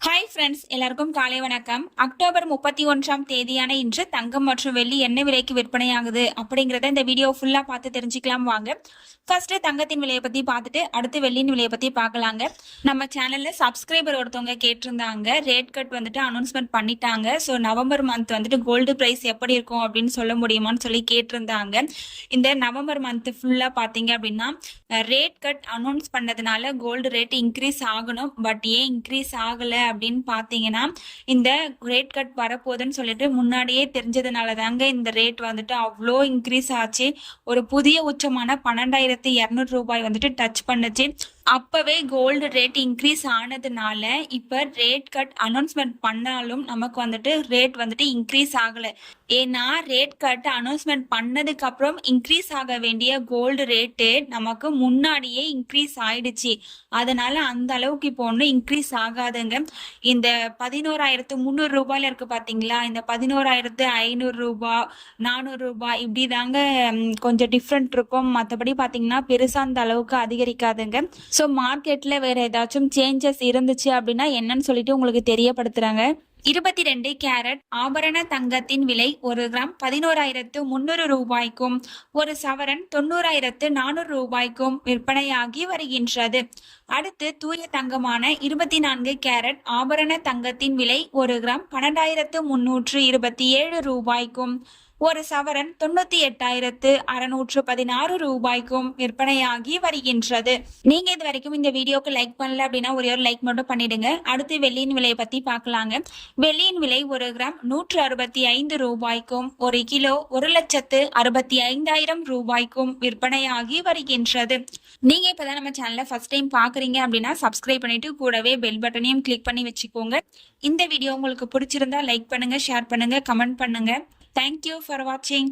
Hi friends, எல்லாருக்கும் காலை வணக்கம். அக்டோபர் 31ஆம் தேதியான இன்று தங்கம் மற்றும் வெள்ளி என்ன விலைக்கு விற்பனையாகுது அப்படிங்கிறத இந்த வீடியோ ஃபுல்லாக பார்த்து தெரிஞ்சுக்கலாம் வாங்க. ஃபர்ஸ்ட் தங்கத்தின் விலையை பற்றி பார்த்துட்டு அடுத்து வெள்ளியின் விலையை பற்றி பார்க்கலாங்க. நம்ம சேனலில் சப்ஸ்கிரைபர் ஒருத்தவங்க கேட்டிருந்தாங்க, ரேட் கட் வந்துட்டு அனௌன்ஸ்மெண்ட் பண்ணிட்டாங்க. ஸோ நவம்பர் மந்த் வந்துட்டு கோல்டு ப்ரைஸ் எப்படி இருக்கும் அப்படின்னு சொல்ல முடியுமான்னு சொல்லி கேட்டிருந்தாங்க. இந்த நவம்பர் மந்த் ஃபுல்லாக பார்த்தீங்க அப்படின்னா ரேட் கட் அனௌன்ஸ் பண்ணதுனால கோல்டு ரேட் இன்க்ரீஸ் ஆகணும். பட் ஏன் இன்க்ரீஸ் ஆகலை அப்படின்னு பார்த்தீங்கன்னா, இந்த ரேட் கட் வரப்போகுதுன்னு சொல்லிட்டு முன்னாடியே தெரிஞ்சதுனால தாங்க இந்த ரேட் வந்துட்டு அவ்வளோ இன்க்ரீஸ் ஆச்சு. ஒரு புதிய உச்சமான 12,200 ரூபாய் வந்துட்டு டச் பண்ணுச்சு. அப்பவே கோல்டு ரேட் இன்க்ரீஸ் ஆனதுனால இப்ப ரேட் கட் அனௌன்ஸ்மெண்ட் பண்ணாலும் நமக்கு வந்துட்டு ரேட் வந்துட்டு இன்க்ரீஸ் ஆகல. ஏன்னா ரேட் கட் அனௌன்ஸ்மெண்ட் பண்ணதுக்கு அப்புறம் இன்க்ரீஸ் ஆக வேண்டிய கோல்டு ரேட்டு நமக்கு முன்னாடியே இன்க்ரீஸ் ஆயிடுச்சு. அதனால அந்த அளவுக்கு இப்போ ஒன்றும் இன்க்ரீஸ் ஆகாதுங்க. இந்த 11,300 ரூபாயில இருக்கு பாத்தீங்களா, இந்த 11,500 ரூபாய் 400 ரூபாய் இப்படி தாங்க கொஞ்சம் டிஃப்ரெண்ட் இருக்கும். மற்றபடி பாத்தீங்கன்னா பெருசா அந்த அளவுக்கு அதிகரிக்காதுங்க. ஸோ மார்க்கெட்ல வேற ஏதாச்சும் சேஞ்சஸ் இருந்துச்சு அப்படின்னா என்னன்னு சொல்லிட்டு உங்களுக்கு தெரியப்படுத்துறாங்க. 22 கேரட் ஆபரண தங்கத்தின் விலை 1 கிராம் 11,300 ரூபாய்க்கும், ஒரு சவரன் 90,400 ரூபாய்க்கும் விற்பனையாகி வருகின்றது. அடுத்து தூய தங்கமான 24 கேரட் ஆபரண தங்கத்தின் விலை 1 கிராம் 12,327 ரூபாய்க்கும், ஒரு சவரன் 98,616 ரூபாய்க்கும் விற்பனையாகி வருகின்றது. நீங்க இது வரைக்கும் இந்த வீடியோக்கு லைக் பண்ணல அப்படின்னா ஒரே ஒரு லைக் மட்டும் பண்ணிடுங்க. அடுத்து வெள்ளியின் விலையை பத்தி பார்க்கலாங்க. வெள்ளியின் விலை 1 கிராம் 165 ரூபாய்க்கும், 1 கிலோ 1,65,000 ரூபாய்க்கும் விற்பனையாகி வருகின்றது. நீங்க இப்பதான் நம்ம சேனலை ஃபர்ஸ்ட் டைம் பாக்குறீங்க அப்படின்னா சப்ஸ்கிரைப் பண்ணிட்டு கூடவே பெல் பட்டனையும் கிளிக் பண்ணி வச்சுக்கோங்க. இந்த வீடியோ உங்களுக்கு பிடிச்சிருந்தா லைக் பண்ணுங்க, ஷேர் பண்ணுங்க, கமெண்ட் பண்ணுங்க. Thank you for watching.